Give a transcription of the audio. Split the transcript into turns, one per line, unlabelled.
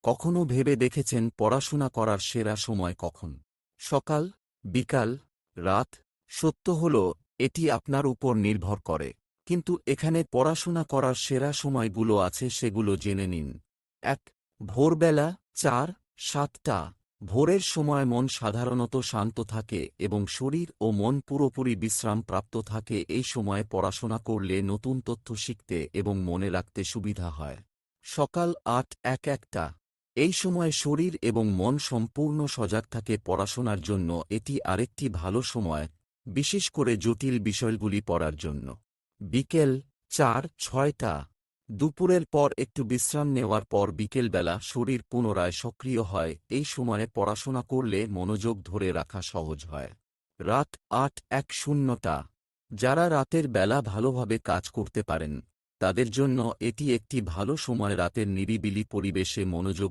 কখনো ভেবে দেখেছেন পড়াশোনা করার সেরা সময় কখন? সকাল, বিকাল, রাত? সত্য হল এটি আপনার উপর নির্ভর করে। কিন্তু এখানে পড়াশোনা করার সেরা সময়গুলো আছে, সেগুলো জেনে নিন। ১. ভোরবেলা ৪-৭টা। ভোরের সময় মন সাধারণত শান্ত থাকে এবং শরীর ও মন পুরোপুরি বিশ্রামপ্রাপ্ত থাকে। এই সময়ে পড়াশোনা করলে নতুন তথ্য শিখতে এবং মনে রাখতে সুবিধা হয়। সকাল ৮-১টা। এই সময় শরীর এবং মন সম্পূর্ণ সজাগ থাকে পড়াশোনার জন্য। এটি আরেকটি ভালো সময়, বিশেষ করে জটিল বিষয়গুলি পড়ার জন্য। বিকেল ৪-৬টা। দুপুরের পর একটু বিশ্রাম নেওয়ার পর বিকেলবেলা শরীর পুনরায় সক্রিয় হয়। এই সময়ে পড়াশোনা করলে মনোযোগ ধরে রাখা সহজ হয়। রাত ৮-১০টা। যারা রাতের বেলা ভালোভাবে কাজ করতে পারেন, তাদের জন্য এটি একটি ভালো সময় রাতের নিরিবিলি পরিবেশে মনোযোগ